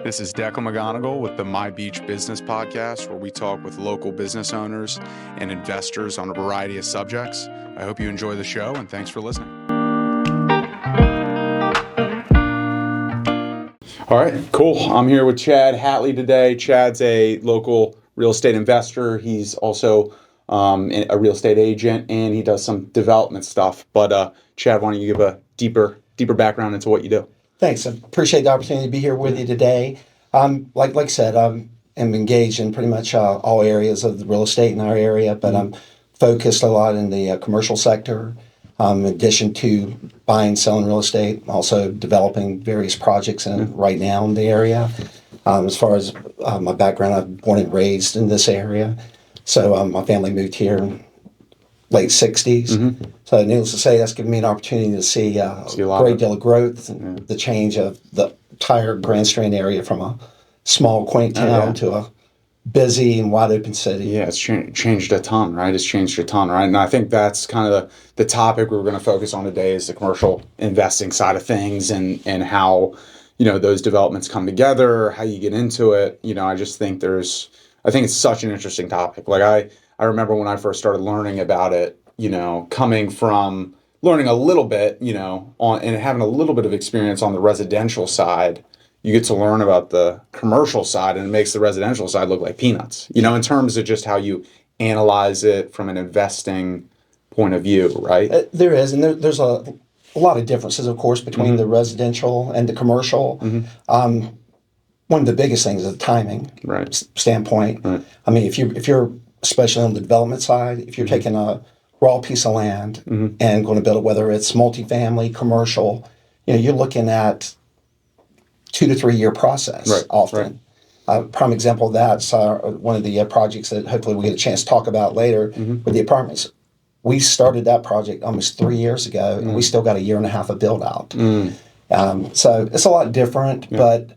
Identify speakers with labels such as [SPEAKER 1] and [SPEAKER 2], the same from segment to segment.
[SPEAKER 1] This is Declan McGonigal with the My Beach Business Podcast, where we talk with local business owners and investors on a variety of subjects. I hope you enjoy the show, and thanks for listening. All right, cool. I'm here with Chad Hatley today. Chad's a local real estate investor. He's also a real estate agent, and he does some development stuff. But Chad, why don't you give a deeper background into what you do?
[SPEAKER 2] Thanks. I appreciate the opportunity to be here with you today. Like I said, I'm engaged in pretty much all areas of the real estate in our area, but I'm focused a lot in the commercial sector. In addition to buying, selling real estate, also developing various projects right now in the area. As far as my background, I'm born and raised in this area. So my family moved here in late 60s. So needless to say, that's given me an opportunity to see a great deal of growth, and the change of the entire Grand Strand area from a small, quaint town to a busy and wide open city.
[SPEAKER 1] Yeah, it's changed a ton, right? It's changed a ton, right? And I think that's kind of the topic we're going to focus on today is the commercial investing side of things and how, those developments come together, how you get into it. I just think I think it's such an interesting topic. Like I remember when I first started learning about it, coming from learning a little bit, on and having a little bit of experience on the residential side, you get to learn about the commercial side, and it makes the residential side look like peanuts, in terms of just how you analyze it from an investing point of view, right?
[SPEAKER 2] There is, and there's a lot of differences, of course, between the residential and the commercial. One of the biggest things is the timing standpoint. Right. I mean, if you're especially on the development side, if you're taking a raw piece of land and going to build it, whether it's multifamily, commercial, you're looking at 2 to 3 year process often. Prime example of that's one of the projects that hopefully we'll get a chance to talk about later with the apartments. We started that project almost 3 years ago, and we still got 1.5 years of build out. So it's a lot different, but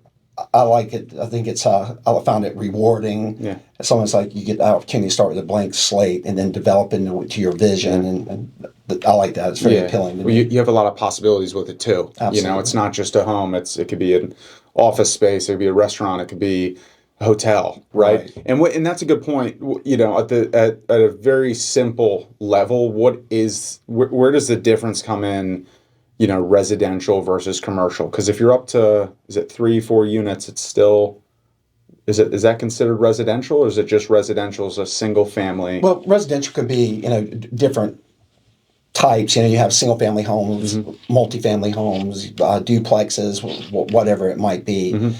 [SPEAKER 2] I like it. I think I found it rewarding. Yeah. It's almost like you get the opportunity to start with a blank slate and then develop into your vision. And I like that. It's very appealing to me.
[SPEAKER 1] You have a lot of possibilities with it too.
[SPEAKER 2] Absolutely.
[SPEAKER 1] It's not just a home. It could be an office space. It could be a restaurant. It could be a hotel, right? And that's a good point. At a very simple level, where does the difference come in? Residential versus commercial. Because if you're up to, is it 3-4 units, it's still, is that considered residential, or is it just residential as a single family?
[SPEAKER 2] Well, residential could be, different types. You have single family homes, multifamily homes, duplexes, whatever it might be.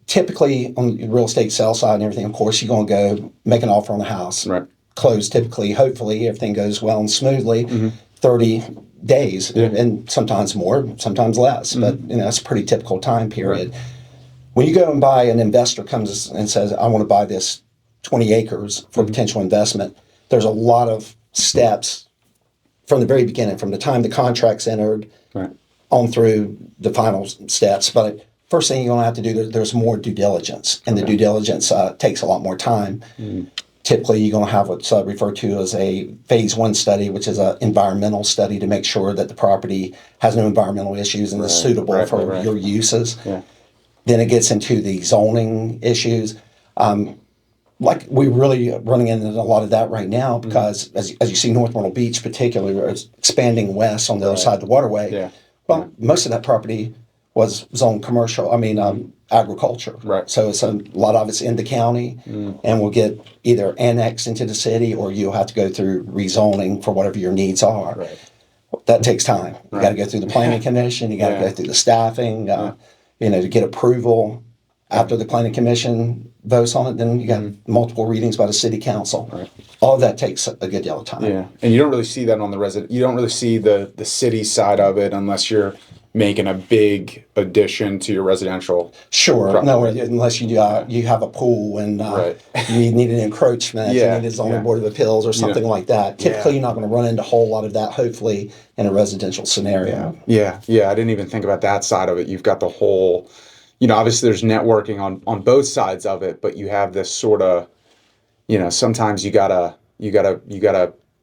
[SPEAKER 2] Typically on the real estate sale side and everything, of course, you're going to go make an offer on the house. Right. Close typically, hopefully, everything goes well and smoothly, 30 days, and sometimes more, sometimes less, but that's a pretty typical time period. Right. When you go and buy, an investor comes and says, I want to buy this 20 acres for potential investment, there's a lot of steps from the very beginning, from the time the contract's entered on through the final steps. But first thing you're going to have to do, there's more due diligence, and the due diligence takes a lot more time. Typically, you're going to have what's referred to as a phase 1 study, which is an environmental study to make sure that the property has no environmental issues and is suitable for your uses. Yeah. Then it gets into the zoning issues. Like we're really running into a lot of that right now because, as you see, North Myrtle Beach particularly is expanding west on the other side of the waterway. Yeah. Well, most of that property was zoned commercial. Agriculture. Right. So it's a lot of it's in the county, and will get either annexed into the city, or you'll have to go through rezoning for whatever your needs are. Right. That takes time. You got to go through the planning commission. You got to go through the staffing. To get approval. After the planning commission votes on it, then you got multiple readings by the city council. Right. All of that takes a good deal of time. Yeah,
[SPEAKER 1] and you don't really see that on the You don't really see the city side of it unless you're making a big addition to your residential.
[SPEAKER 2] Sure. Property. No, unless you have a pool and you need an encroachment, you need a zoning board of appeals or something like that. Typically, you're not going to run into a whole lot of that, hopefully, in a residential scenario.
[SPEAKER 1] Yeah. I didn't even think about that side of it. You've got the whole, obviously there's networking on both sides of it, but you have this sort of, sometimes you gotta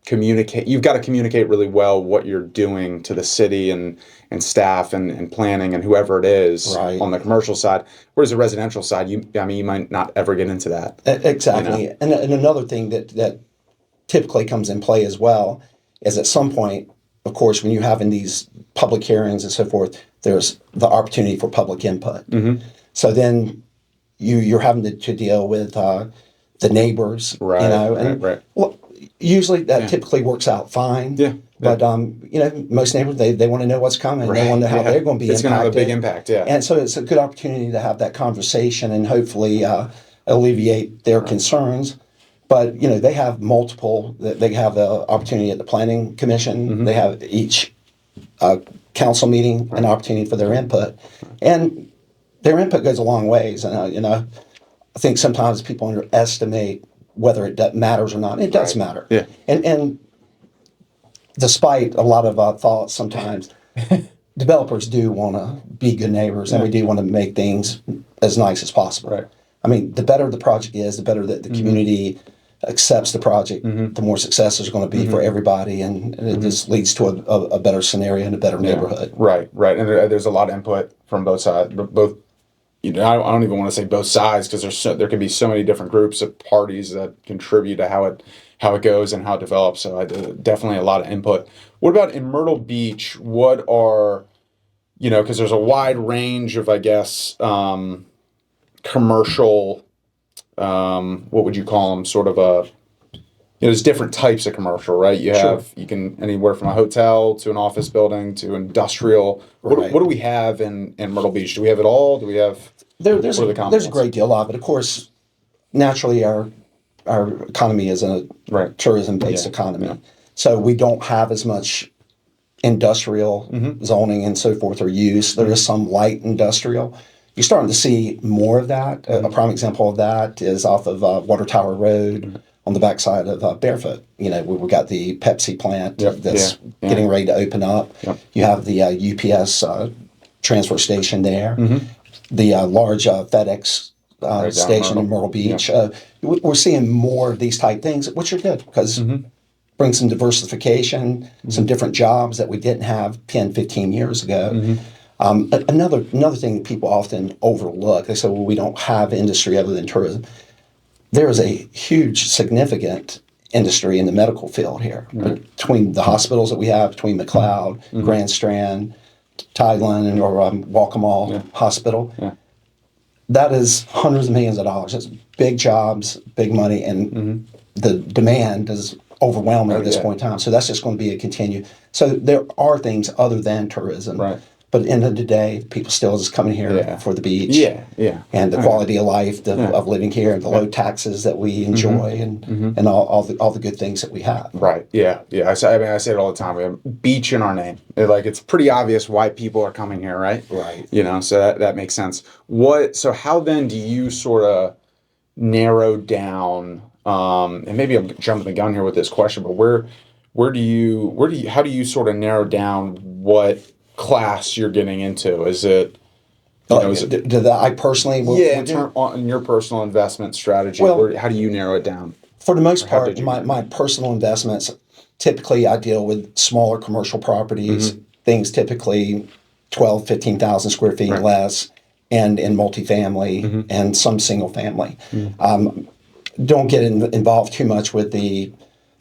[SPEAKER 1] communicate. You've got to communicate really well what you're doing to the city and staff and planning and whoever it is
[SPEAKER 2] Right.
[SPEAKER 1] on the commercial side. Whereas the residential side, you might not ever get into that.
[SPEAKER 2] Exactly. And another thing that typically comes in play as well is at some point, of course, when you're having these public hearings and so forth, there's the opportunity for public input. So then you're having to deal with the neighbors,
[SPEAKER 1] Right,
[SPEAKER 2] and
[SPEAKER 1] right.
[SPEAKER 2] well, usually that typically works out fine.
[SPEAKER 1] Yeah.
[SPEAKER 2] But most neighbors they want to know what's coming. They want to know how they're going to be
[SPEAKER 1] It's
[SPEAKER 2] impacted.
[SPEAKER 1] going to have a big impact. Yeah.
[SPEAKER 2] And so it's a good opportunity to have that conversation and hopefully alleviate their concerns. But they have multiple. They have the opportunity at the planning commission. They have each council meeting an opportunity for their input, and their input goes a long ways. And I think sometimes people underestimate whether it matters or not. It does matter.
[SPEAKER 1] Yeah.
[SPEAKER 2] And despite a lot of thoughts, sometimes developers do want to be good neighbors, and we do want to make things as nice as possible.
[SPEAKER 1] Right.
[SPEAKER 2] I mean, the better the project is, the better that the community accepts the project, the more success there's going to be for everybody, and it just leads to a better scenario and a better neighborhood.
[SPEAKER 1] Right. And there's a lot of input from both sides. Both, I don't even want to say both sides, because there can be so many different groups of parties that contribute to how it goes and how it develops. So definitely a lot of input. What about in Myrtle Beach? What are, because there's a wide range of, I guess, commercial, what would you call them? Sort of there's different types of commercial, right? You can anywhere from a hotel to an office building to industrial.
[SPEAKER 2] Right.
[SPEAKER 1] What do we have in Myrtle Beach? Do we have it all? Do we have?
[SPEAKER 2] There's a great deal of it. Of course, naturally our economy is a tourism-based economy.
[SPEAKER 1] Yeah.
[SPEAKER 2] So we don't have as much industrial zoning and so forth or use. There is some light industrial. You're starting to see more of that. A prime example of that is off of Water Tower Road on the backside of Barefoot. We've got the Pepsi plant that's getting ready to open up.
[SPEAKER 1] Yep.
[SPEAKER 2] You have the UPS transfer station there. The large FedEx station in Myrtle Beach. We're seeing more of these type things, which are good because bring some diversification, some different jobs that we didn't have 10, 15 years ago. Another thing people often overlook, they say, well, we don't have industry other than tourism. There is a huge, significant industry in the medical field here, between the hospitals that we have, between McLeod, Grand Strand, Tideland, or Waccamaw Hospital. Yeah. That is hundreds of millions of dollars. It's big jobs, big money, and the demand is overwhelming at this point in time. So that's just going to be a continue. So there are things other than tourism. Right. But at the end of the day, people still just coming here for the beach. And the quality of life of living here, and the low taxes that we enjoy, and all the good things that we have. Right.
[SPEAKER 1] Yeah. I say it all the time. We have beach in our name. It's pretty obvious why people are coming here, right?
[SPEAKER 2] Right.
[SPEAKER 1] So that makes sense. So how then do you sort of narrow down, and maybe I'm jumping the gun here with this question, but how do you sort of narrow down what class you're getting into? Is it,
[SPEAKER 2] I personally?
[SPEAKER 1] In your personal investment strategy, how do you narrow it down?
[SPEAKER 2] For the most part, my personal investments, typically I deal with smaller commercial properties, things typically 12, 15,000 square feet less, and in multifamily and some single family. Don't get involved too much with the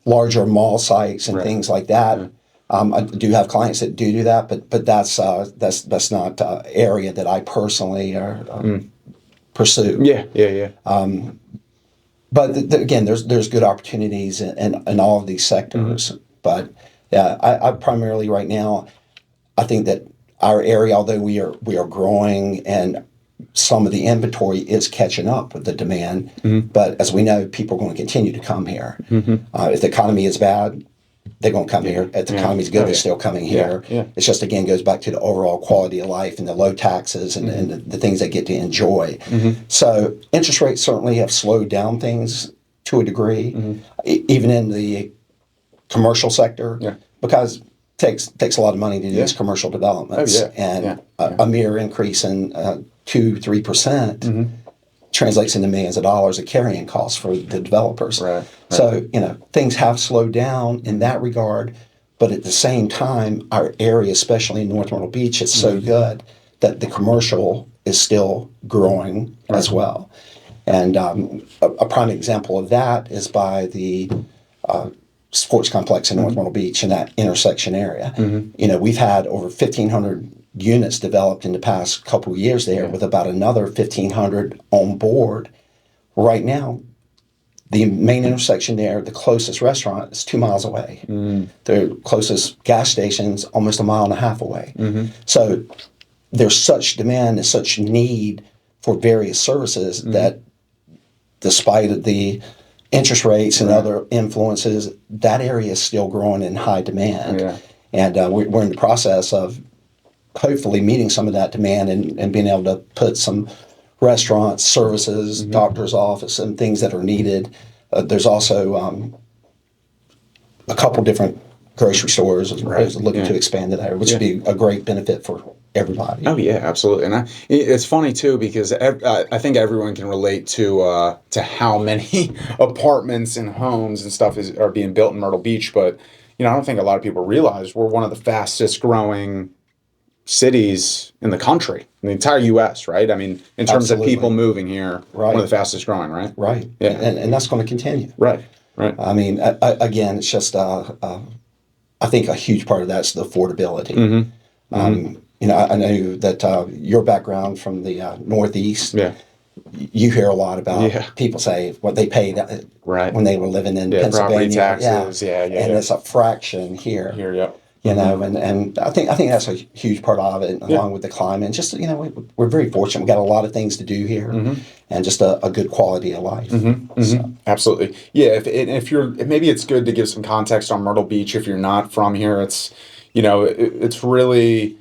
[SPEAKER 2] larger mall sites and things like that. I do have clients that do that, but that's not an area that I personally pursue. But again, there's good opportunities in all of these sectors. But I primarily right now, I think that our area, although we are growing and some of the inventory is catching up with the demand, but as we know, people are going to continue to come here. If the economy is bad, they're going to come here. If the economy's good, they're still coming here. It's just, again, goes back to the overall quality of life and the low taxes and the things they get to enjoy. So interest rates certainly have slowed down things to a degree, even in the commercial sector, because it takes a lot of money to do these commercial developments. A mere increase in 2-3% translates into millions of dollars of carrying costs for the developers.
[SPEAKER 1] Right.
[SPEAKER 2] So, things have slowed down in that regard, but at the same time, our area, especially in North Myrtle Beach, is so good that the commercial is still growing as well. And a prime example of that is by the sports complex in North Myrtle Beach in that intersection area. We've had over 1,500 units developed in the past couple of years there, with about another 1,500 on board. Right now, the main intersection there, the closest restaurant is 2 miles away. The closest gas station's almost a mile and a half away. So there's such demand and such need for various services that despite the interest rates and other influences, that area is still growing in high demand. And we're in the process of hopefully meeting some of that demand and being able to put some restaurants, services, doctor's office, and things that are needed. There's also a couple different grocery stores looking to expand it there, which would be a great benefit for everybody.
[SPEAKER 1] Oh yeah, absolutely. And it's funny too because I think everyone can relate to how many apartments and homes and stuff are being built in Myrtle Beach. But I don't think a lot of people realize we're one of the fastest growing cities in the country, in the entire U.S., right? I mean, in terms of people moving here, one of the fastest growing, right?
[SPEAKER 2] Right. Yeah. And that's going to continue.
[SPEAKER 1] Right.
[SPEAKER 2] I mean, again, it's just, I think a huge part of that's the affordability. I know that your background from the Northeast, you hear a lot about people say what they paid when they were living in Pennsylvania.
[SPEAKER 1] Property taxes,
[SPEAKER 2] and it's a fraction here. And I think that's a huge part of it, along with the climate. And just we're very fortunate. We've got a lot of things to do here, and just a good quality of life. So.
[SPEAKER 1] Absolutely, yeah. If you're, maybe it's good to give some context on Myrtle Beach. If you're not from here, it's it's really.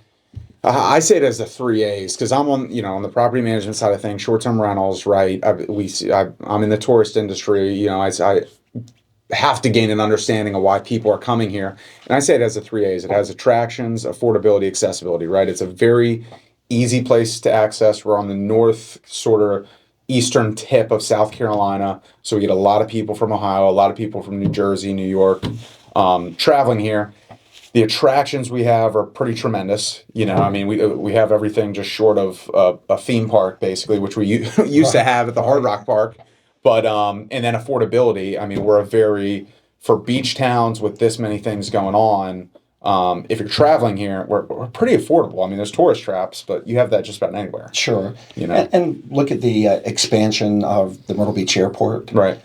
[SPEAKER 1] I say it as the 3 A's because I'm on the property management side of things, short-term rentals, right? I'm in the tourist industry. I have to gain an understanding of why people are coming here. And I say it as the 3 A's. It has attractions, affordability, accessibility, right? It's a very easy place to access. We're on the north sort of eastern tip of South Carolina. So we get a lot of people from Ohio, a lot of people from New Jersey, New York, traveling here. The attractions we have are pretty tremendous. I mean, we have everything just short of a theme park, basically, which we used to have at the Hard Rock Park. But and then affordability. I mean, for beach towns with this many things going on. If you're traveling here, we're pretty affordable. I mean, there's tourist traps, but you have that just about anywhere.
[SPEAKER 2] Sure. And look at the expansion of the Myrtle Beach Airport.
[SPEAKER 1] Right.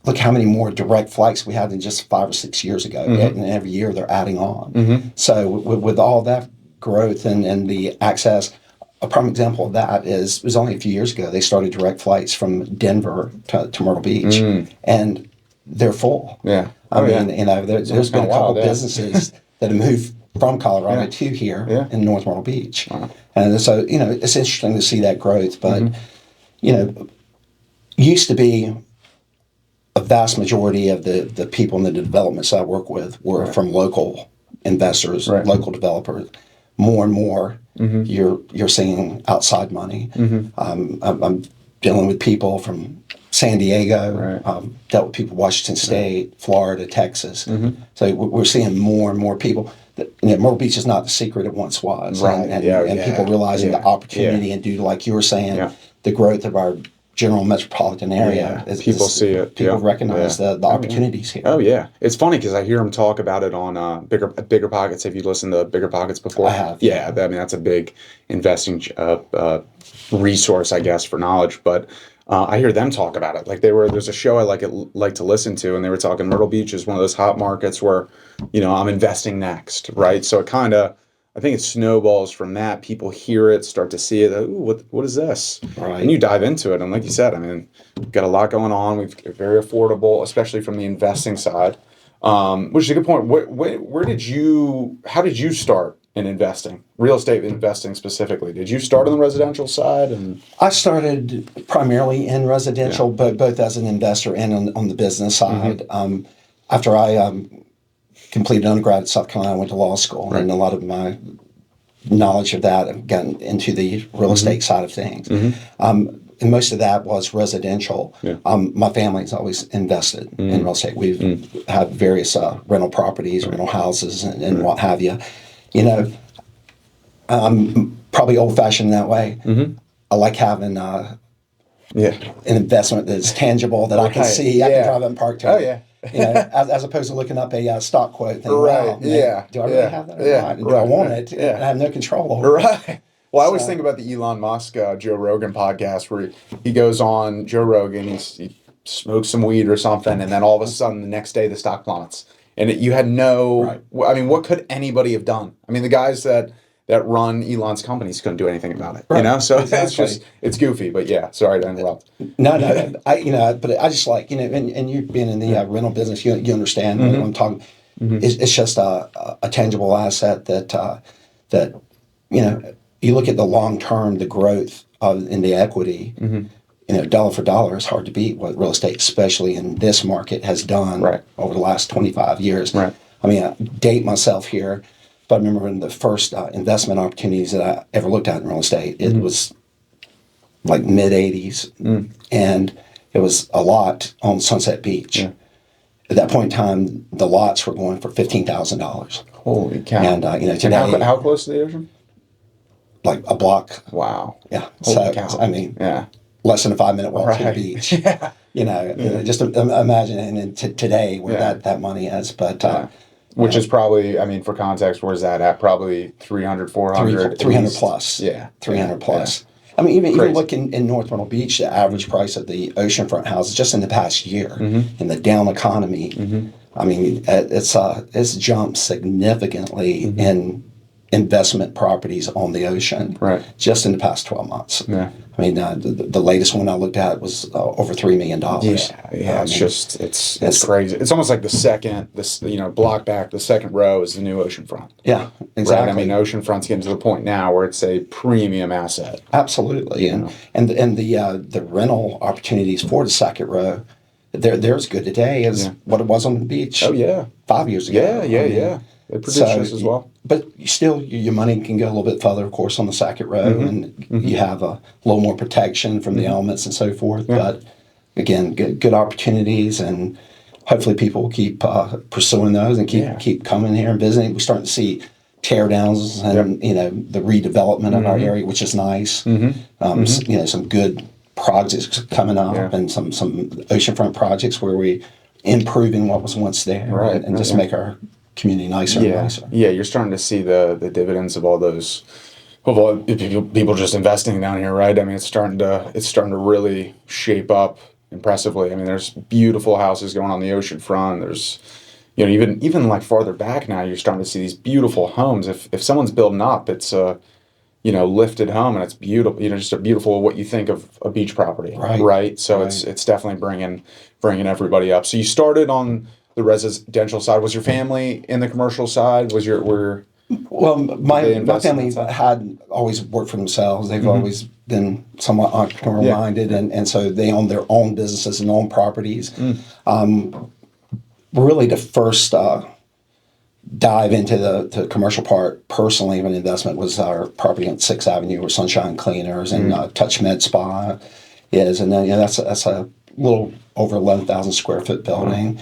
[SPEAKER 2] Look how many more direct flights we had than just 5 or 6 years ago. And every year they're adding on. So with all that growth and the access, a prime example of that it was only a few years ago they started direct flights from Denver to Myrtle Beach, and they're full.
[SPEAKER 1] Yeah.
[SPEAKER 2] I mean, there's been a couple businesses that have moved from Colorado to here in North Myrtle Beach. Wow. And so, it's interesting to see that growth, but, used to be a vast majority of the people in the developments I work with were from local investors, local developers. More and more, you're seeing outside money. I'm dealing with people from San Diego, dealt with people Washington State, Florida, Texas. So we're seeing more and more people. Myrtle Beach is not the secret it once was, and people realizing the opportunity and due to, like you were saying, the growth of our general metropolitan area.
[SPEAKER 1] People see it.
[SPEAKER 2] People recognize the opportunities here.
[SPEAKER 1] Oh, yeah. It's funny because I hear them talk about it on Bigger Pockets. Have you listened to Bigger Pockets before?
[SPEAKER 2] I have.
[SPEAKER 1] Yeah. I mean, that's a big investing resource, I guess, for knowledge. But I hear them talk about it. Like there's a show I like to listen to, and they were talking Myrtle Beach is one of those hot markets where, I'm investing next, right? So I think it snowballs from that. People hear it, start to see it. Ooh, what is this? Right. And you dive into it. And like you said, I mean, we've got a lot going on. We've very affordable, especially from the investing side, which is a good point. How did you start in investing, real estate investing specifically? Did you start on the residential side? And
[SPEAKER 2] I started primarily in residential, but both as an investor and on the business side. After I completed undergrad at South Carolina, I went to law school, and a lot of my knowledge of that and gotten into the real estate side of things. And most of that was residential.
[SPEAKER 1] Yeah.
[SPEAKER 2] My family's always invested in real estate. We've had various rental properties, rental houses, and what have you. You know, I'm probably old-fashioned that way. I like having an investment that's tangible that I can see. I can drive up and park to.
[SPEAKER 1] Oh, yeah.
[SPEAKER 2] You know, as opposed to looking up a stock quote and thinking,
[SPEAKER 1] Right.
[SPEAKER 2] wow, man, do I really have that or not? Do I want it? I have no control over it.
[SPEAKER 1] Right. Well, I always think about the Elon Musk, Joe Rogan podcast where he goes on Joe Rogan, he smokes some weed or something, and then all of a sudden the next day the stock plummets. And you had no, I mean, what could anybody have done? I mean, the guys that run Elon's companies couldn't do anything about it, you know? So it's goofy, but yeah, sorry to interrupt.
[SPEAKER 2] No, but I just like, and you being in the rental business, you understand what I'm talking. It's just a tangible asset that, you look at the long term, the growth in the equity, dollar for dollar is hard to beat what real estate, especially in this market, has done over the last 25 years. Right. I mean, I date myself here, but I remember when the first investment opportunities that I ever looked at in real estate, it was like mid 80s, and it was a lot on Sunset Beach. Yeah. At that point in time, the lots were going for $15,000.
[SPEAKER 1] Holy cow!
[SPEAKER 2] And today,
[SPEAKER 1] and how close to the ocean?
[SPEAKER 2] Like a block.
[SPEAKER 1] Wow.
[SPEAKER 2] Yeah.
[SPEAKER 1] Holy cow.
[SPEAKER 2] I mean, less than a 5-minute walk to the beach. Just imagine, and then today where that money is, but.
[SPEAKER 1] Which is probably, I mean, for context, where's that at? Probably 300, 400?
[SPEAKER 2] 300 plus.
[SPEAKER 1] Yeah.
[SPEAKER 2] 300 plus. Yeah. I mean, even look in North Myrtle Beach, the average price of the oceanfront houses just in the past year in the down economy, I mean, it's jumped significantly in investment properties on the ocean just in the past 12 months. Yeah. I mean, the latest one I looked at was over $3 million.
[SPEAKER 1] Yeah, it's crazy. It's almost like the second, block back, the second row is the new oceanfront.
[SPEAKER 2] Yeah, exactly.
[SPEAKER 1] Right? I mean, oceanfront's getting to the point now where it's a premium asset.
[SPEAKER 2] Absolutely, and the rental opportunities for the second row, they're as good today as what it was on the beach.
[SPEAKER 1] Oh yeah,
[SPEAKER 2] 5 years ago.
[SPEAKER 1] Yeah. They produce this as well.
[SPEAKER 2] But still, your money can go a little bit further, of course, on the second row, and you have a little more protection from the elements and so forth. Yeah. But again, good opportunities, and hopefully people will keep pursuing those and keep coming here and visiting. We're starting to see tear downs and the redevelopment of our area, which is nice. Some good projects coming up and some oceanfront projects where we improving what was once there and just make our community nicer and nicer.
[SPEAKER 1] Yeah, you're starting to see the dividends of all those people just investing down here, right? I mean, it's starting to really shape up impressively. I mean, there's beautiful houses going on the ocean front. There's even like farther back now, you're starting to see these beautiful homes. If someone's building up, it's a lifted home, and it's beautiful. Just a beautiful what you think of a beach property, right? So it's definitely bringing everybody up. So you started on the residential side. Was your family in the commercial side?
[SPEAKER 2] Well, my family had always worked for themselves. They've always been somewhat entrepreneurial minded, and so they own their own businesses and own properties. Really, the first dive into the commercial part personally of an investment was our property on 6th Avenue where Sunshine Cleaners and Touch Med Spa is, and then that's a little over 11,000 square foot building.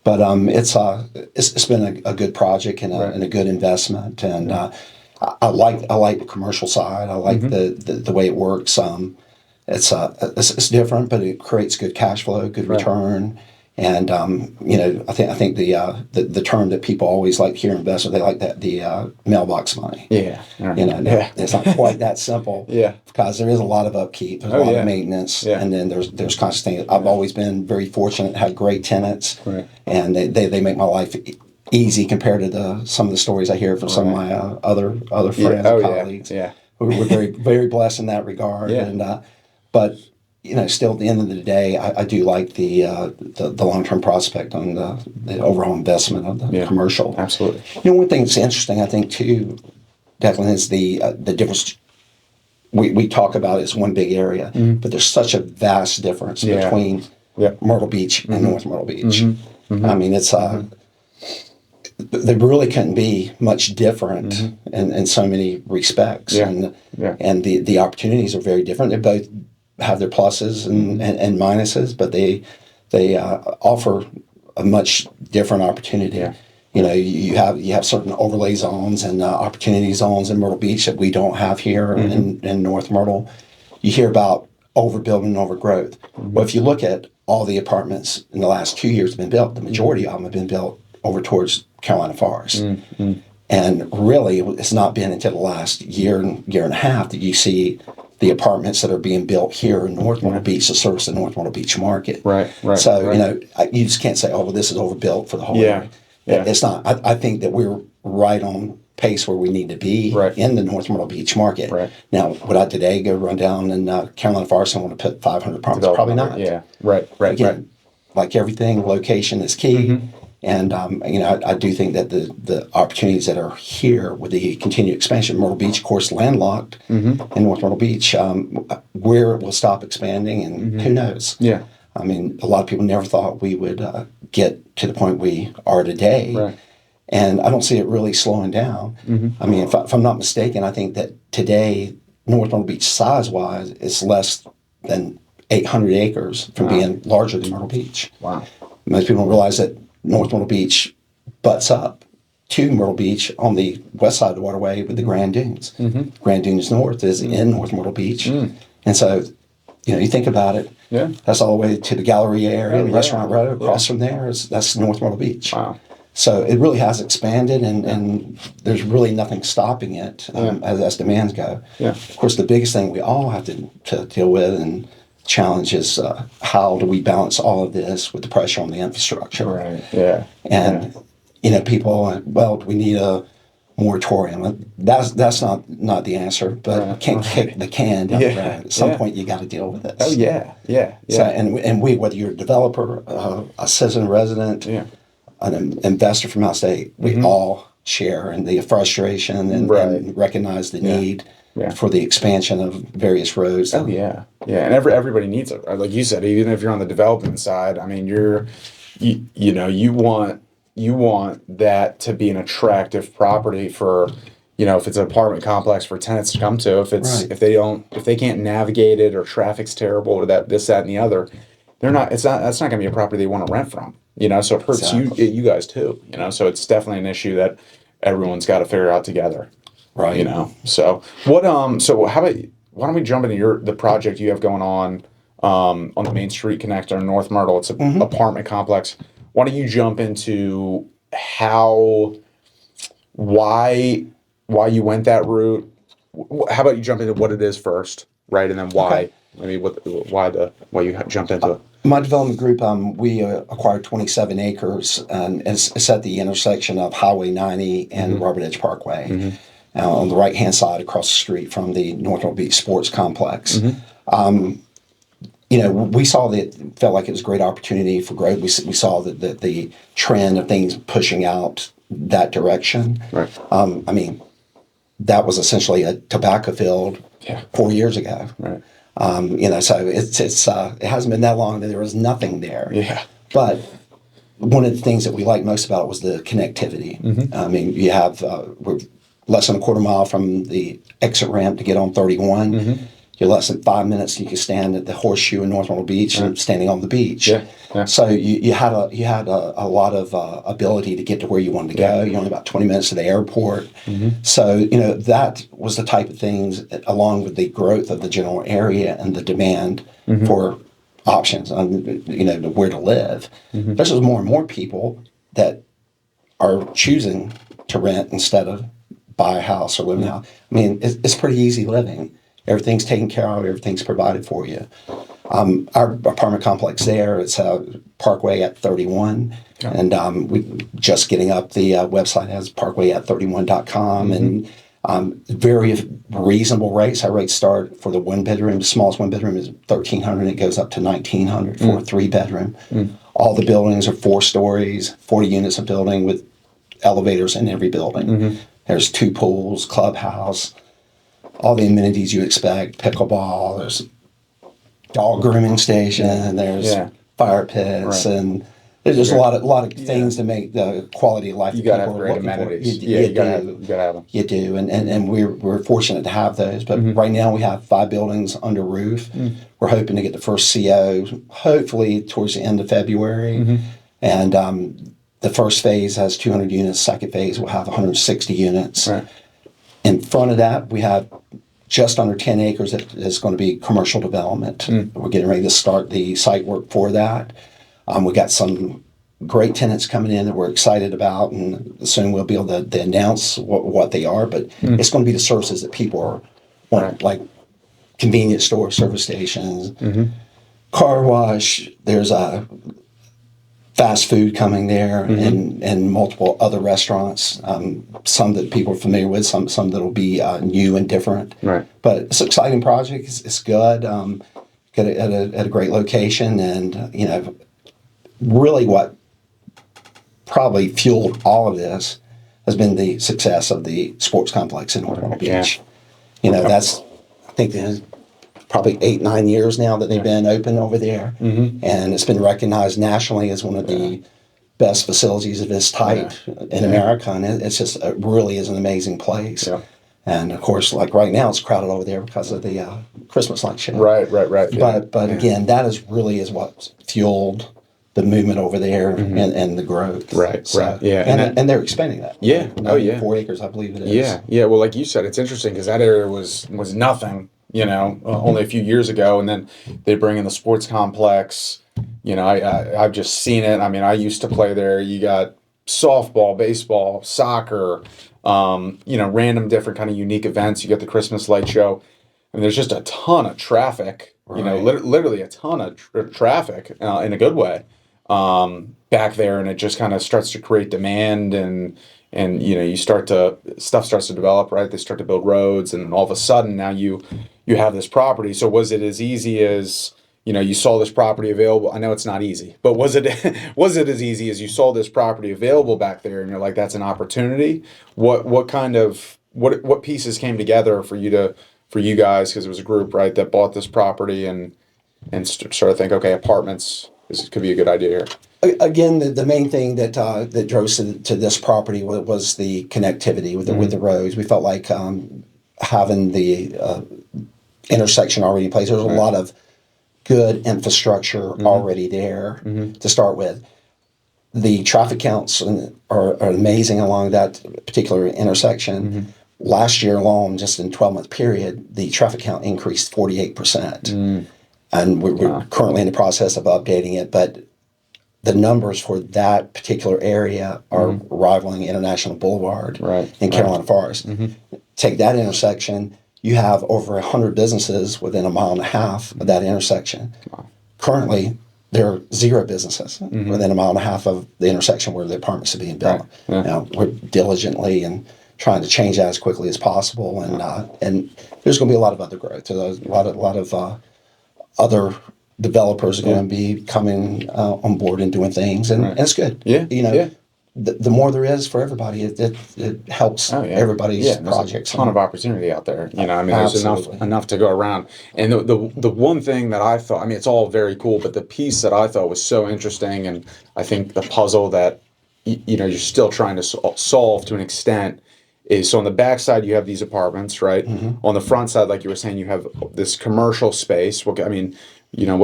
[SPEAKER 2] But it's been a good project and a good investment, and I like the commercial side. I like the way it works. It's different, but it creates good cash flow, good return, and I think the term that people always like to hear investment, they like that the mailbox money.
[SPEAKER 1] Yeah,
[SPEAKER 2] it's not quite that simple. Because there is a lot of upkeep, there's a lot of maintenance, and then there's constant things. I've always been very fortunate to have great tenants, and they make my life easy compared to some of the stories I hear from some of my other friends and colleagues. We're very, very blessed in that regard, but still at the end of the day, I do like the long-term prospect on the overall investment of the commercial.
[SPEAKER 1] Absolutely.
[SPEAKER 2] One thing that's interesting, I think, too, Declan, is the difference. We talk about it as one big area, but there's such a vast difference between Myrtle Beach and North Myrtle Beach. I mean, it's they really couldn't be much different in so many respects. And the opportunities are very different. They both have their pluses and minuses, but they offer a much different opportunity.
[SPEAKER 1] Yeah.
[SPEAKER 2] You know, you have certain overlay zones and opportunity zones in Myrtle Beach that we don't have here in North Myrtle. You hear about overbuilding and overgrowth. Well, if you look at all the apartments in the last 2 years have been built, the majority of them have been built over towards Carolina Forest. And really, it's not been until the last year and a half that you see the apartments that are being built here in North Myrtle Beach to service the North Myrtle Beach market.
[SPEAKER 1] Right.
[SPEAKER 2] So, you know, you just can't say, oh, well, this is overbuilt for the whole area. It's not. I think that we're right on pace where we need to be in the North Myrtle Beach market. Now, would I today go run down in Carolina Forest and want to put 500 apartments? Probably not. Again, like everything, location is key. And, you know, I do think that the opportunities that are here with the continued expansion, Myrtle Beach, of course, landlocked in North Myrtle Beach, where it will stop expanding, and who knows? I mean, a lot of people never thought we would get to the point we are today. And I don't see it really slowing down. I mean, if I'm not mistaken, I think that today, North Myrtle Beach size-wise is less than 800 acres from being larger than Myrtle Beach. Most people don't realize that North Myrtle Beach butts up to Myrtle Beach on the west side of the waterway with the Grand Dunes. Grand Dunes North is in North Myrtle Beach. And so, you know, you think about it, that's all the way to the Galleria area, Restaurant Road. Across from there, that's North Myrtle Beach. So it really has expanded, and there's really nothing stopping it as demands go. Of course, the biggest thing we all have to deal with and challenge is how do we balance all of this with the pressure on the infrastructure? And you know, people, well, do we need a moratorium? That's not the answer, but we can't kick the can down the road. At some point, you got to deal with this. So, and we, whether you're a developer, a citizen resident, an investor from out of state, we all share in the frustration and recognize the need for the expansion of various roads.
[SPEAKER 1] And everybody needs it. Like you said, even if you're on the development side, I mean, you want that to be an attractive property for, you know, if it's an apartment complex for tenants to come to. If they can't navigate it, or traffic's terrible, or this, that, and the other, that's not going to be a property they want to rent from. You know, so it hurts you guys too. You know, so it's definitely an issue that everyone's got to figure out together. You know, so what? So how about, why don't we jump into the project you have going on the Main Street connector in North Myrtle? It's an apartment complex. Why don't you jump into why you went that route? How about you jump into what it is first, right, and then why? Maybe why you jumped into it.
[SPEAKER 2] My development group, we acquired 27 acres, and it's at the intersection of Highway 90 and Robert Edge Parkway. On the right-hand side across the street from the North Myrtle Beach Sports Complex. You know, we saw that, felt like it was a great opportunity for growth. We saw that the trend of things pushing out that direction. I mean, that was essentially a tobacco field 4 years ago. You know, so it hasn't been that long that there was nothing there. But one of the things that we liked most about it was the connectivity. I mean, you have we're less than a quarter mile from the exit ramp to get on 31. You're less than 5 minutes. You can stand at the Horseshoe in North Myrtle Beach and standing on the beach. So you had a lot of ability to get to where you wanted to go. You're only about 20 minutes to the airport. So, you know, that was the type of things, along with the growth of the general area and the demand for options on, you know, where to live. There's just more and more people that are choosing to rent instead of buy a house or live in a house. I mean, it's pretty easy living. Everything's taken care of. Everything's provided for you. Our apartment complex there, it's Parkway at 31. And we just getting up the website as parkwayat31.com. And very reasonable rates. Our rates start for the one bedroom. The smallest one bedroom is $1,300. It goes up to $1,900 for a 3-bedroom. All the buildings are 4 stories, 40 units of building with elevators in every building. There's 2 pools, clubhouse, all the amenities you expect, pickleball, there's dog grooming station, and there's fire pits, and There's a lot of things to make the quality of life
[SPEAKER 1] You
[SPEAKER 2] that
[SPEAKER 1] got to
[SPEAKER 2] people
[SPEAKER 1] have
[SPEAKER 2] are
[SPEAKER 1] great
[SPEAKER 2] looking for.
[SPEAKER 1] amenities.
[SPEAKER 2] You
[SPEAKER 1] You got to have,
[SPEAKER 2] do.
[SPEAKER 1] you got to have them.
[SPEAKER 2] You do, and we're fortunate to have those. But right now we have 5 buildings under roof. We're hoping to get the first CO hopefully towards the end of February, and the first phase has 200 units. Second phase will have 160 units.
[SPEAKER 1] Right.
[SPEAKER 2] In front of that, we have just under 10 acres that is going to be commercial development. We're getting ready to start the site work for that. We got some great tenants coming in that we're excited about, and soon we'll be able to announce what they are. But it's going to be the services that people are want, like convenience store, service stations, car wash. There's a fast food coming there, and multiple other restaurants. Some that people are familiar with, some that will be new and different.
[SPEAKER 1] Right.
[SPEAKER 2] But it's an exciting project. It's good. Got it at a great location, and really what probably fueled all of this has been the success of the sports complex in North Palm Beach. That's, I think there's probably 8-9 years now that they've been open over there, and it's been recognized nationally as one of the best facilities of its type in America, and it really is an amazing place. Yeah. And of course, like right now, it's crowded over there because of the Christmas light show.
[SPEAKER 1] Right. Yeah.
[SPEAKER 2] But again, that is what fueled the movement over there and the growth.
[SPEAKER 1] Right. Yeah.
[SPEAKER 2] And they're expanding that.
[SPEAKER 1] Yeah.
[SPEAKER 2] 94 acres, I believe it is.
[SPEAKER 1] Yeah. Well, like you said, it's interesting because that area was nothing, only a few years ago, and then they bring in the sports complex. I've just seen it. I mean, I used to play there. You got softball, baseball, soccer, random different kind of unique events. You got the Christmas light show. I mean, there's just a ton of traffic, literally a ton of traffic in a good way back there. And it just kind of starts to create demand and stuff starts to develop, right? They start to build roads, and all of a sudden now you have this property. So was it as easy as, you saw this property available? I know it's not easy, but was it as easy as you saw this property available back there and you're like, that's an opportunity? What pieces came together for you guys, because it was a group, right, that bought this property and sort of think, okay, apartments could be a good idea here?
[SPEAKER 2] Again, the main thing that drove us to this property was the connectivity with the roads. We felt like having the intersection already in place. There's a lot of good infrastructure already there to start with. The traffic counts are amazing along that particular intersection. Last year alone, just in a 12-month period, the traffic count increased 48%. And we're currently in the process of updating it, but the numbers for that particular area are rivaling International Boulevard in Carolina Forest. Take that intersection, you have over 100 businesses within a mile and a half of that intersection. Currently, there are 0 businesses within a mile and a half of the intersection where the apartments are being built. Now, we're diligently and trying to change that as quickly as possible, and there's going to be a lot of other growth. There's a lot of other developers are going to be coming on board and doing things, and it's good. The more there is for everybody, it helps everybody's projects.
[SPEAKER 1] There's a ton of opportunity out there. There's enough to go around. And the one thing that I thought, it's all very cool, but the piece that I thought was so interesting, and I think the puzzle that you're still trying to solve to an extent, is so on the back side you have these apartments, right? On the front side, like you were saying, you have this commercial space. What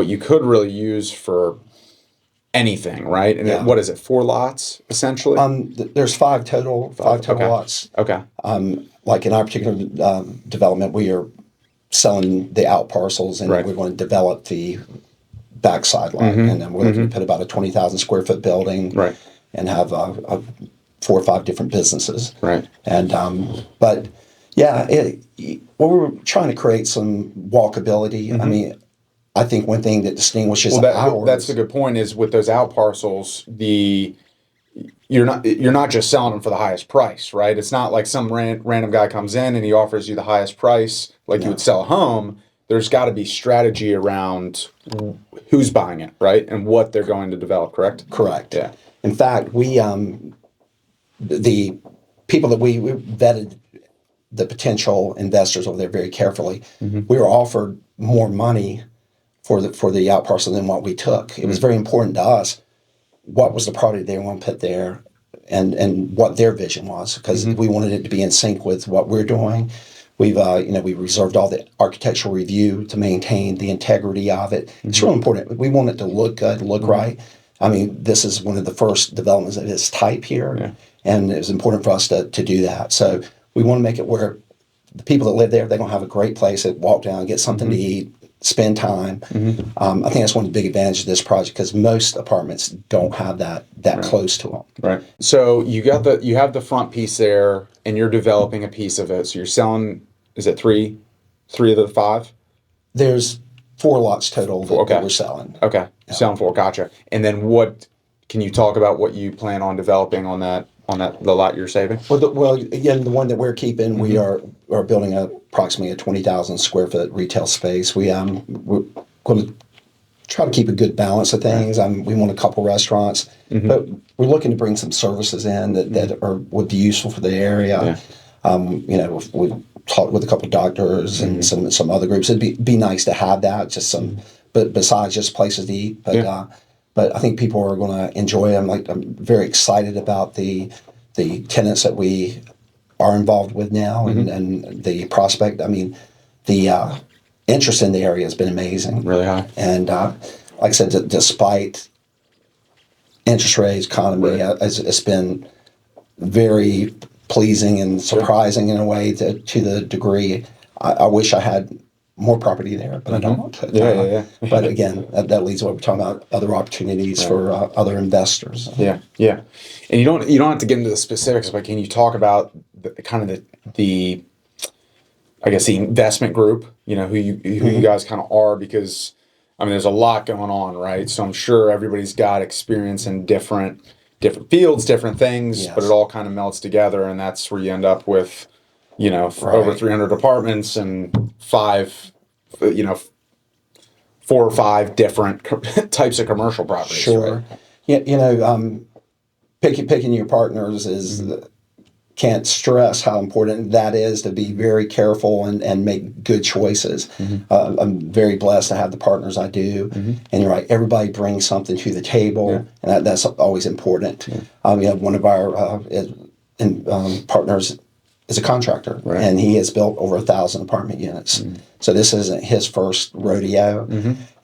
[SPEAKER 1] you could really use for anything, right? And what is it? 4 lots essentially?
[SPEAKER 2] There's 5 total. 5 total lots.
[SPEAKER 1] Okay.
[SPEAKER 2] Like in our particular development, we are selling the out parcels, and we're going to develop the backside lot, and then we're looking to put about a 20,000 square foot building, and have 4 or 5 different businesses, And but we're trying to create some walkability. I think one thing that distinguishes ours.
[SPEAKER 1] That's the good point, is with those out parcels, you're not just selling them for the highest price, right? It's not like some random guy comes in and he offers you the highest price like you would sell a home. There's got to be strategy around who's buying it, right, and what they're going to develop. Correct. Yeah.
[SPEAKER 2] In fact, the people that we vetted the potential investors over there very carefully. We were offered more money for the out parcel than what we took. It was very important to us. what was the product they want to put there, and what their vision was, because we wanted it to be in sync with what we're doing. We've we reserved all the architectural review to maintain the integrity of it. It's really important. We want it to look good, look right. I mean, this is one of the first developments of its type here, and it was important for us to do that. So we want to make it where the people that live there, they're going to have a great place to walk down, get something to eat, spend time. I think that's one of the big advantages of this project, because most apartments don't have that close to them.
[SPEAKER 1] Right. So you have the front piece there, and you're developing a piece of it. So you're selling, is it three of the five?
[SPEAKER 2] There's 4 lots total that we're selling.
[SPEAKER 1] Okay. Yeah. Selling 4. Gotcha. And then can you talk about what you plan on developing on the lot you're saving?
[SPEAKER 2] Well, again, the one that we're keeping, we are building approximately a 20,000 square foot retail space. We're going to try to keep a good balance of things. We want a couple restaurants, but we're looking to bring some services in that would be useful for the area. We've talked with a couple doctors and some other groups. It'd be nice to have that, just some, but besides just places to eat. But I think people are going to enjoy them. I'm very excited about the tenants that we are involved with now, and the prospect. I mean, the interest in the area has been amazing,
[SPEAKER 1] really high.
[SPEAKER 2] And like I said, despite interest rates, economy, it's been very pleasing and surprising in a way to the degree. I wish I had more property there, but I don't. But again, that leads to what we're talking about, other opportunities for other investors.
[SPEAKER 1] Yeah. And you don't have to get into the specifics, but can you talk about the I guess the investment group, who you guys kind of are, because I mean there's a lot going on, right? So I'm sure everybody's got experience in different fields, different things, but it all kind of melts together, and that's where you end up with over 300 apartments and 4 or 5 different types of commercial properties.
[SPEAKER 2] Sure.
[SPEAKER 1] Right?
[SPEAKER 2] Picking your partners can't stress how important that is, to be very careful and make good choices. I'm very blessed to have the partners I do. And you're right, everybody brings something to the table, and that's always important. One of our partners is a contractor, and he has built over 1,000 apartment units. So this isn't his first rodeo,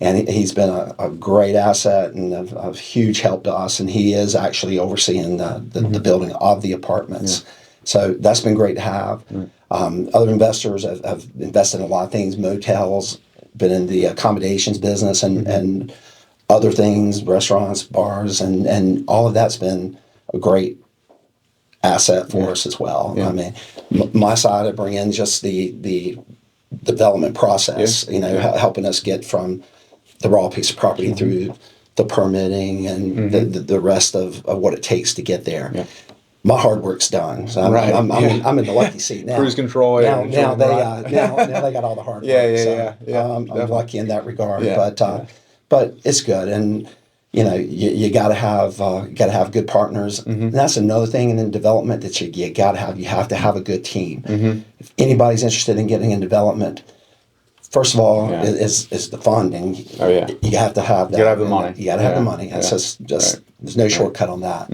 [SPEAKER 2] and he's been a great asset and a huge help to us. And he is actually overseeing the building of the apartments. So that's been great to have. Other investors have invested in a lot of things, motels, been in the accommodations business, and other things, restaurants, bars, and all of that's been a great asset for us as well. I mean, my side, I bring in just the development process, helping us get from the raw piece of property through the permitting and the rest of what it takes to get there. My hard work's done. So I'm in the lucky seat now.
[SPEAKER 1] Cruise control.
[SPEAKER 2] Now they got all the hard work. I'm lucky in that regard. But it's good, and you got to have good partners. And that's another thing in development that you got to have. You have to have a good team. If anybody's interested in getting in development, first of all, is the funding. You have to have that.
[SPEAKER 1] You got to have the money.
[SPEAKER 2] You got to have the money. That's just there's no shortcut on that.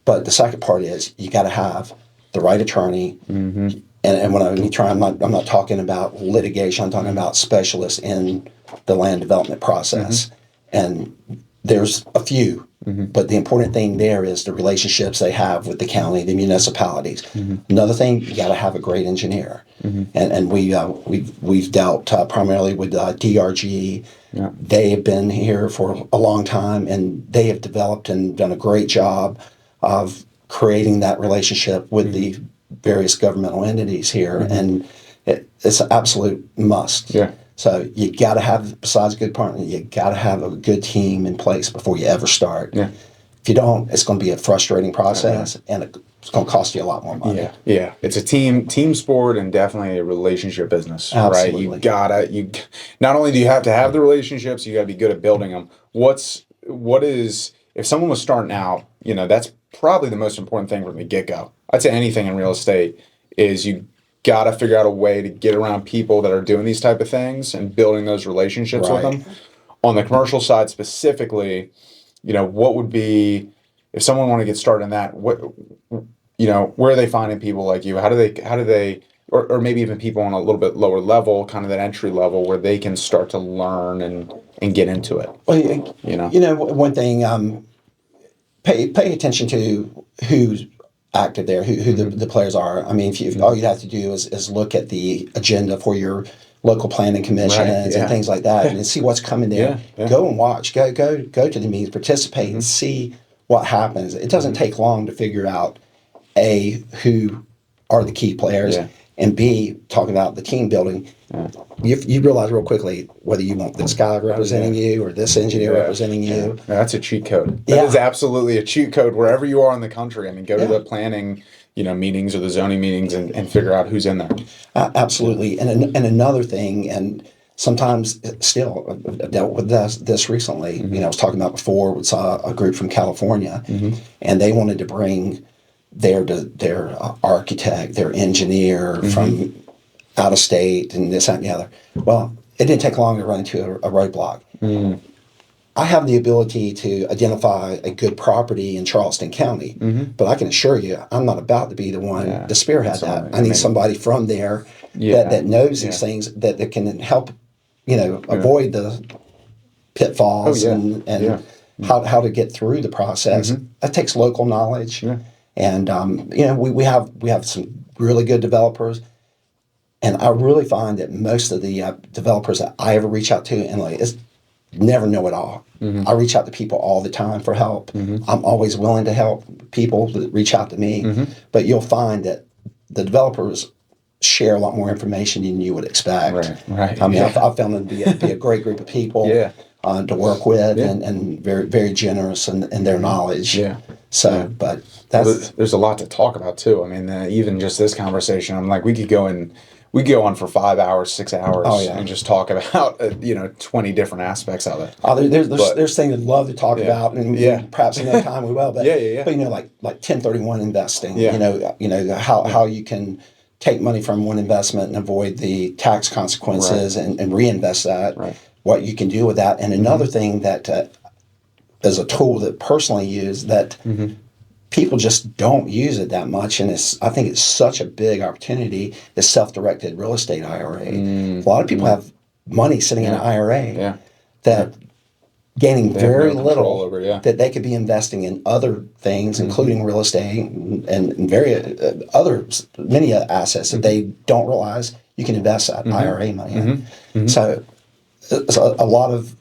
[SPEAKER 2] But the second part is you got to have the right attorney. And when I mean I'm not talking about litigation. I'm talking about specialists in the land development process. And there's a few, but the important thing there is the relationships they have with the county, the municipalities. Another thing, you got to have a great engineer. And we've dealt primarily with DRG. They have been here for a long time, and they have developed and done a great job of creating that relationship with the various governmental entities here, and it's an absolute must. So you got to have, besides a good partner, you got to have a good team in place before you ever start. If you don't, it's going to be a frustrating process, and it's going to cost you a lot more money.
[SPEAKER 1] It's a team sport, and definitely a relationship business.
[SPEAKER 2] Absolutely.
[SPEAKER 1] Right? You not only do you have to have the relationships, you got to be good at building them. If someone was starting out, that's probably the most important thing from the get-go. I'd say anything in real estate is you got to figure out a way to get around people that are doing these type of things and building those relationships with them. On the commercial side specifically, what would be, if someone want to get started in that, where are they finding people like you? How do they, or maybe even people on a little bit lower level, kind of that entry level, where they can start to learn and get into it?
[SPEAKER 2] Well,
[SPEAKER 1] You know?
[SPEAKER 2] one thing, pay attention to who's active there, who the players are. I mean, if you all you have to do is look at the agenda for your local planning commissions and things like that, and see what's coming there. Go and watch. Go to the meetings, participate, and see what happens. It doesn't take long to figure out A, who are the key players, and B, talking about the team building. You realize real quickly whether you want this guy representing you or this engineer representing you.
[SPEAKER 1] Yeah, that's a cheat code. That is absolutely a cheat code wherever you are in the country. I mean, go to the planning, meetings or the zoning meetings and figure out who's in there.
[SPEAKER 2] Absolutely. And another thing, and sometimes still I've dealt with this recently. I was talking about before, we saw a group from California, and they wanted to bring their architect, their engineer from out of state and this, that, and the other. Well, it didn't take long to run into a roadblock. I have the ability to identify a good property in Charleston County, but I can assure you, I'm not about to be the one to spearhead that. I need somebody from there that knows these things that can help, avoid the pitfalls and how to get through the process. That takes local knowledge, and we have some really good developers. And I really find that most of the developers that I ever reach out to, and it's never know it all. I reach out to people all the time for help. I'm always willing to help people that reach out to me. But you'll find that the developers share a lot more information than you would expect.
[SPEAKER 1] Right.
[SPEAKER 2] I mean, I've found them to be a great group of people to work with, and very, very generous in their knowledge. So, but
[SPEAKER 1] there's a lot to talk about too. I mean, even just this conversation, I'm like, we could go on for 5 hours, 6 hours, and just talk about 20 different aspects of it.
[SPEAKER 2] There's things I'd love to talk about, and perhaps another time we will. But but like 1031 investing. How you can take money from one investment and avoid the tax consequences and reinvest that. What you can do with that, and another thing that is a tool that personally use that. People just don't use it that much, and I think it's such a big opportunity. Is self-directed real estate IRA. A lot of people have money sitting in an IRA that gaining very little
[SPEAKER 1] over,
[SPEAKER 2] that they could be investing in other things, including real estate and many assets that they don't realize you can invest that IRA money in. So it's a lot of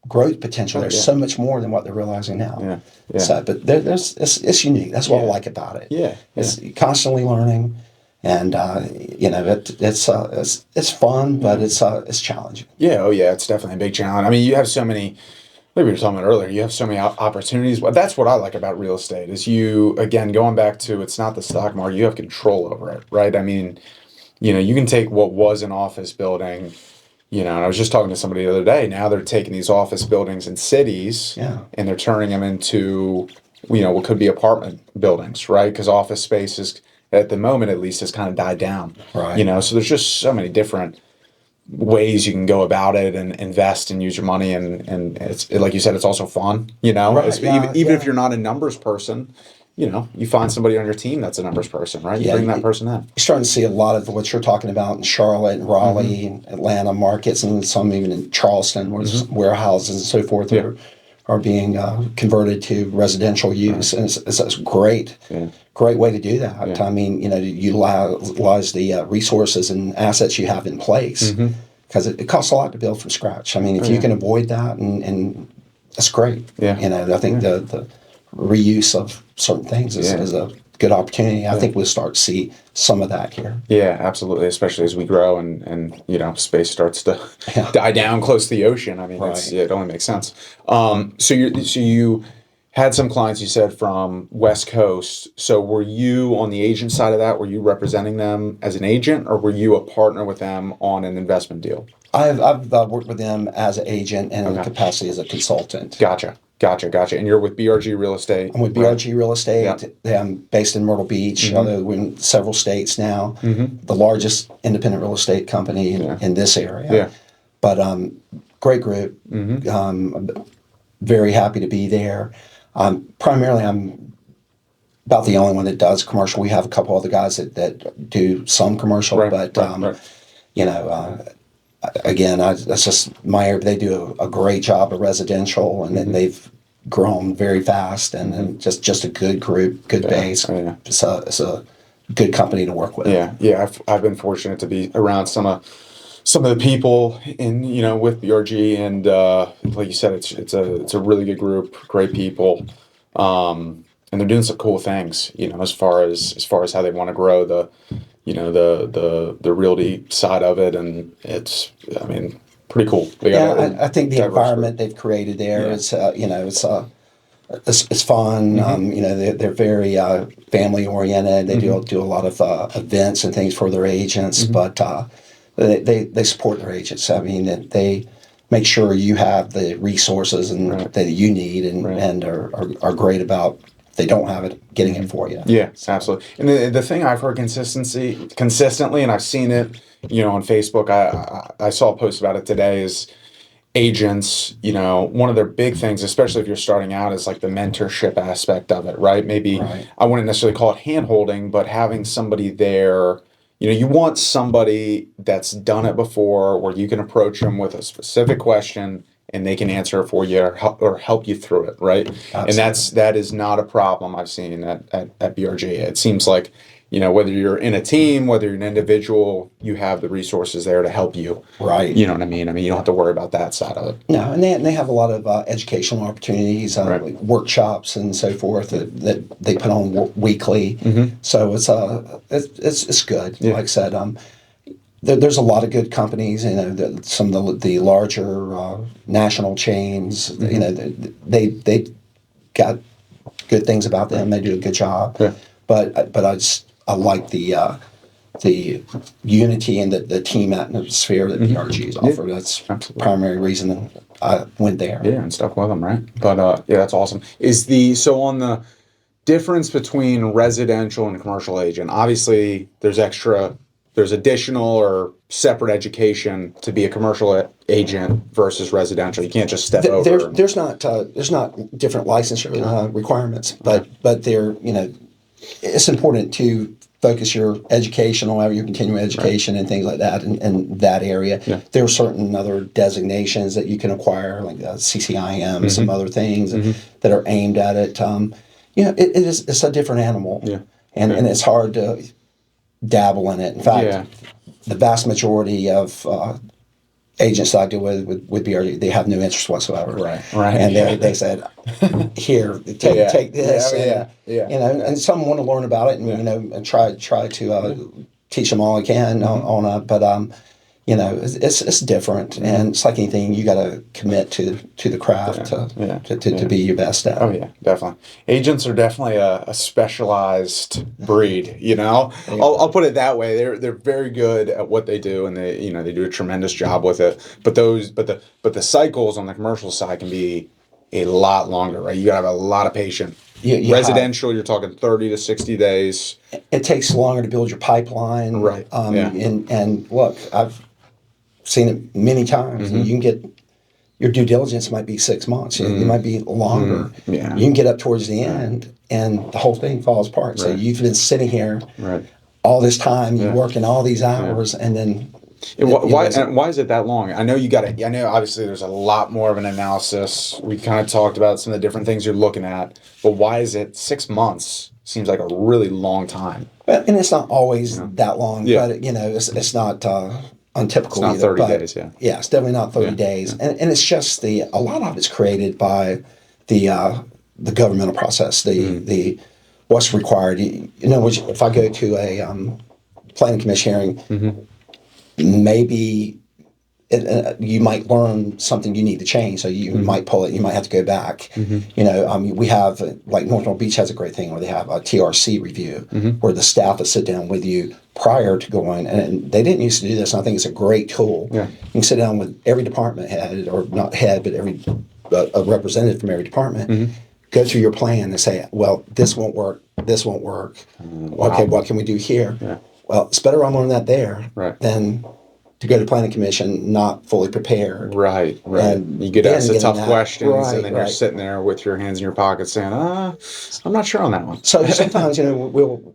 [SPEAKER 2] growth potential. There's so much more than what they're realizing now. So, but it's unique. That's what I like about it. It's constantly learning, and it's fun, but it's challenging.
[SPEAKER 1] It's definitely a big challenge. I mean, you have so many. Like we were talking about earlier, you have so many opportunities. Well, that's what I like about real estate. Is you again going back to it's not the stock market. You have control over it, right? I mean, you can take what was an office building. And I was just talking to somebody the other day. Now they're taking these office buildings in cities and they're turning them into, what could be apartment buildings, right? Because office space is, at the moment at least, has kind of died down.
[SPEAKER 2] Right.
[SPEAKER 1] So there's just so many different ways you can go about it and invest and use your money. And it's like you said, it's also fun, even if you're not a numbers person. You find somebody on your team that's a numbers person, right? You bring that person in.
[SPEAKER 2] You're starting to see a lot of what you're talking about in Charlotte and Raleigh and Atlanta markets, and some even in Charleston, where warehouses and so forth are being converted to residential use. And it's a great way to do that. I mean, to utilize the resources and assets you have in place, because it costs a lot to build from scratch. I mean, if you can avoid that, and that's great. I think the reuse of certain things is a good opportunity. I think we'll start to see some of that here.
[SPEAKER 1] Yeah, absolutely. Especially as we grow and space starts to die down close to the ocean. I mean, it only makes sense. So you had some clients, you said, from West Coast. So were you on the agent side of that? Were you representing them as an agent, or were you a partner with them on an investment deal?
[SPEAKER 2] I've worked with them as an agent and in the capacity as a consultant.
[SPEAKER 1] Gotcha. And you're with BRG Real Estate?
[SPEAKER 2] I'm with BRG Real Estate. I'm based in Myrtle Beach, although we're in several states now. The largest independent real estate company in this area. But great group. very happy to be there. Primarily, I'm about the only one that does commercial. We have a couple other guys that do some commercial,
[SPEAKER 1] Right,
[SPEAKER 2] but
[SPEAKER 1] right.
[SPEAKER 2] you know, again, that's just my area. They do a great job of residential, and then they've grown very fast, and just a good group, good base.
[SPEAKER 1] Yeah.
[SPEAKER 2] It's a good company to work with.
[SPEAKER 1] Yeah. I've been fortunate to be around some of the people in with BRG, and like you said, it's a really good group, great people, and they're doing some cool things. As far as how they want to grow the realty side of it, and it's, I mean, pretty cool. They got
[SPEAKER 2] I think the
[SPEAKER 1] diverse
[SPEAKER 2] environment
[SPEAKER 1] group.
[SPEAKER 2] they've created there
[SPEAKER 1] Yeah.
[SPEAKER 2] is, it's fun. They're very family oriented. They do a lot of events and things for their agents, but they support their agents. I mean, they make sure you have the resources that you need, and are great about, if they don't have it, getting it for you.
[SPEAKER 1] Yeah, absolutely. And the thing I've heard consistently, and I've seen it, on Facebook. I saw a post about it today. Is agents, one of their big things, especially if you're starting out, is like the mentorship aspect of it, right? Maybe
[SPEAKER 2] Right.
[SPEAKER 1] I wouldn't necessarily call it hand holding, but having somebody there. You want somebody that's done it before, where you can approach them with a specific question and they can answer it for you, or help you through it, right?
[SPEAKER 2] Absolutely.
[SPEAKER 1] And that is not a problem I've seen at BRG. It seems like, whether you're in a team, whether you're an individual, you have the resources there to help you.
[SPEAKER 2] Right.
[SPEAKER 1] You know what I mean? I mean, you don't have to worry about that side of it.
[SPEAKER 2] No, and they have a lot of educational opportunities,
[SPEAKER 1] Right.
[SPEAKER 2] like workshops and so forth that they put on weekly. So it's good.
[SPEAKER 1] Yeah.
[SPEAKER 2] Like I said, there's a lot of good companies. Some of the larger national chains. They got good things about them. They do a good job.
[SPEAKER 1] Yeah.
[SPEAKER 2] But I like the unity and the team atmosphere that BRG is offered. That's the primary reason I went there.
[SPEAKER 1] Yeah, and stuck with them, right? But yeah, that's awesome. So on the difference between residential and commercial agent? Obviously, there's additional or separate education to be a commercial agent versus residential. You can't just step over.
[SPEAKER 2] There's not different licensure requirements, but they're, it's important to focus your educational, your continuing education, and things like that in that area.
[SPEAKER 1] Yeah.
[SPEAKER 2] There are certain other designations that you can acquire, like CCIM, some other things that are aimed at it. It's a different animal, and it's hard to dabble in it. In fact, the vast majority of agents that I deal with BRG, they have no interest whatsoever.
[SPEAKER 1] Right.
[SPEAKER 2] And they said, "Here, take this." And some want to learn about it, and try to teach them all I can on it. But it's different, and it's like anything. You got to commit to the craft to be your best at.
[SPEAKER 1] Oh yeah, definitely. Agents are definitely a specialized breed. I'll put it that way. They're very good at what they do, and they do a tremendous job with it. But the cycles on the commercial side can be a lot longer, right? You gotta have a lot of patience. Residential, you're talking 30 to 60 days.
[SPEAKER 2] It takes longer to build your pipeline,
[SPEAKER 1] right?
[SPEAKER 2] And look, I've seen it many times. You can get, your due diligence might be 6 months. It might be longer. You can get up towards the end, and the whole thing falls apart. So you've been sitting here all this time, you're working all these hours, and then.
[SPEAKER 1] And why is it that long? I know I know obviously there's a lot more of an analysis. We kind of talked about some of the different things you're looking at, but why is it 6 months? Seems like a really long time.
[SPEAKER 2] Well, and it's not always that long, but it's not untypical.
[SPEAKER 1] It's not 30 days,
[SPEAKER 2] Yeah, it's definitely not 30 days, and it's just a lot of it's created by the governmental process, the what's required. If I go to a planning commission hearing, maybe you might learn something you need to change, so you might pull it. You might have to go back. We have, like, North Beach has a great thing where they have a TRC review, where the staff will sit down with you prior to going, and they didn't used to do this, and I think it's a great tool. You can sit down with every department head, or not head, but a representative from every department, go through your plan and say, well, this won't work, Okay, what can we do here? Well, it's better I learn that there than to go to planning commission not fully prepared.
[SPEAKER 1] Right.
[SPEAKER 2] And
[SPEAKER 1] You get
[SPEAKER 2] then
[SPEAKER 1] asked the
[SPEAKER 2] getting
[SPEAKER 1] tough
[SPEAKER 2] that-
[SPEAKER 1] questions,
[SPEAKER 2] right,
[SPEAKER 1] and then you're
[SPEAKER 2] right.
[SPEAKER 1] sitting there with your hands in your pockets saying, I'm not sure on that one.
[SPEAKER 2] So sometimes, we'll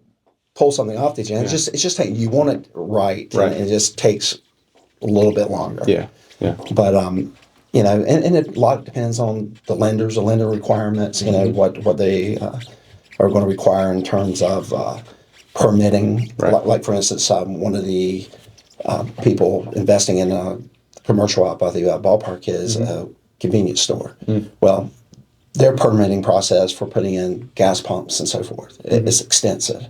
[SPEAKER 2] pull something off the agenda.
[SPEAKER 1] Yeah.
[SPEAKER 2] It's just you want it right,
[SPEAKER 1] Right.
[SPEAKER 2] and it just takes a little bit longer.
[SPEAKER 1] Yeah.
[SPEAKER 2] But and it, a lot depends on the lender requirements. What they are going to require in terms of permitting.
[SPEAKER 1] Right.
[SPEAKER 2] Like for instance, one of the people investing in a commercial out by the ballpark is a convenience store. Well, their permitting process for putting in gas pumps and so forth is extensive.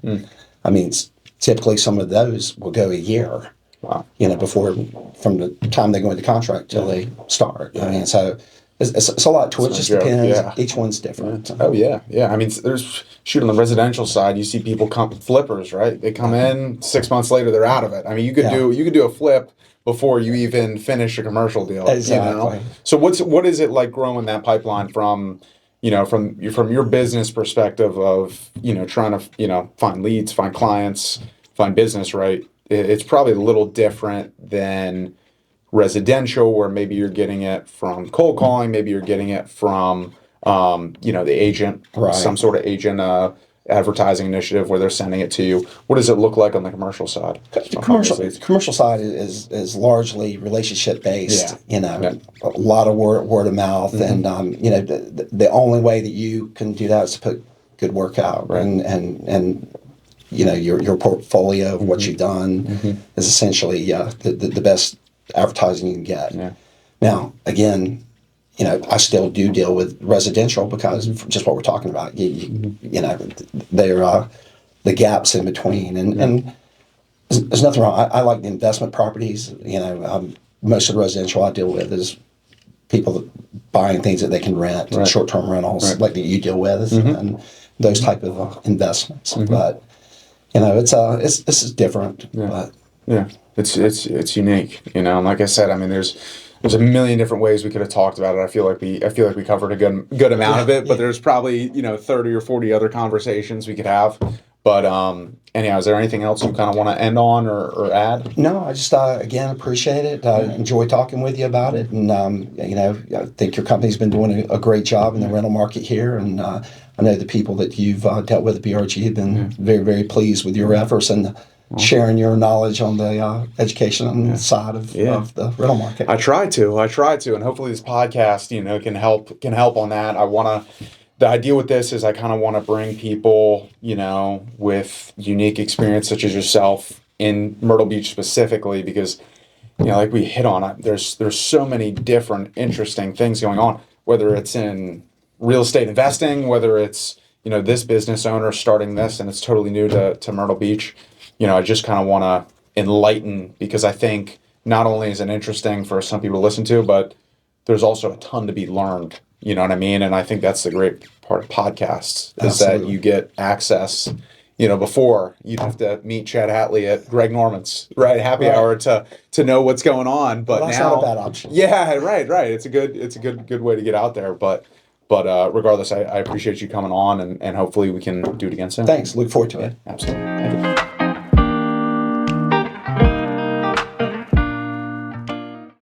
[SPEAKER 2] I mean, typically some of those will go a year.
[SPEAKER 1] Wow.
[SPEAKER 2] Before, from the time they go into contract till they start. I mean, so it's a lot to it. It just depends.
[SPEAKER 1] Yeah.
[SPEAKER 2] Each one's different.
[SPEAKER 1] Oh yeah. I mean, there's on the residential side, you see people come flippers, right? They come in 6 months later, they're out of it. I mean, you could do a flip before you even finish a commercial deal.
[SPEAKER 2] Exactly.
[SPEAKER 1] So what is it like growing that pipeline from your business perspective of trying to find leads, find clients, find business, right? It's probably a little different than residential, where maybe you're getting it from cold calling, maybe you're getting it from the agent,
[SPEAKER 2] Right.
[SPEAKER 1] some sort of agent advertising initiative where they're sending it to you. What does it look like on the commercial side?
[SPEAKER 2] Commercial side is largely relationship based.
[SPEAKER 1] Yeah.
[SPEAKER 2] A lot of word of mouth, and the only way that you can do that is to put good work out,
[SPEAKER 1] Right.
[SPEAKER 2] and your portfolio of what you've done is essentially the best advertising you can get.
[SPEAKER 1] Yeah.
[SPEAKER 2] Now, again, I still do deal with residential because of just what we're talking about. There are the gaps in between, and there's nothing wrong. I like the investment properties. Most of the residential I deal with is people that buying things that they can rent,
[SPEAKER 1] Right.
[SPEAKER 2] short-term rentals,
[SPEAKER 1] Right.
[SPEAKER 2] like that you deal with, and those type of investments. But this is different.
[SPEAKER 1] Yeah.
[SPEAKER 2] But
[SPEAKER 1] Yeah, it's unique, And like I said, I mean, there's a million different ways we could have talked about it. I feel like we covered a good amount of it, but there's probably 30 or 40 other conversations we could have. But anyhow, is there anything else you kind of want to end on or add?
[SPEAKER 2] no, I just again appreciate it. I enjoy talking with you about it, and I think your company's been doing a great job in the rental market here, and I know the people that you've dealt with at BRG have been very, very pleased with your efforts and sharing your knowledge on the education side of the rental market.
[SPEAKER 1] I try to, and hopefully this podcast, can help on that. The idea with this is I kind of want to bring people, with unique experience such as yourself in Myrtle Beach specifically, because, like we hit on it, there's so many different interesting things going on, whether it's in real estate investing, whether it's, this business owner starting this and it's totally new to Myrtle Beach. I just kind of want to enlighten, because I think not only is it interesting for some people to listen to, but there's also a ton to be learned. You know what I mean? And I think that's the great part of podcasts is that you get access. Before you'd have to meet Chad Hatley at Greg Norman's happy hour to know what's going on. But
[SPEAKER 2] that's
[SPEAKER 1] now,
[SPEAKER 2] not a bad option.
[SPEAKER 1] Yeah, right. It's a good way to get out there. But regardless, I appreciate you coming on, and hopefully we can do it again soon.
[SPEAKER 2] Thanks. Look forward to it.
[SPEAKER 1] Absolutely. Thank you.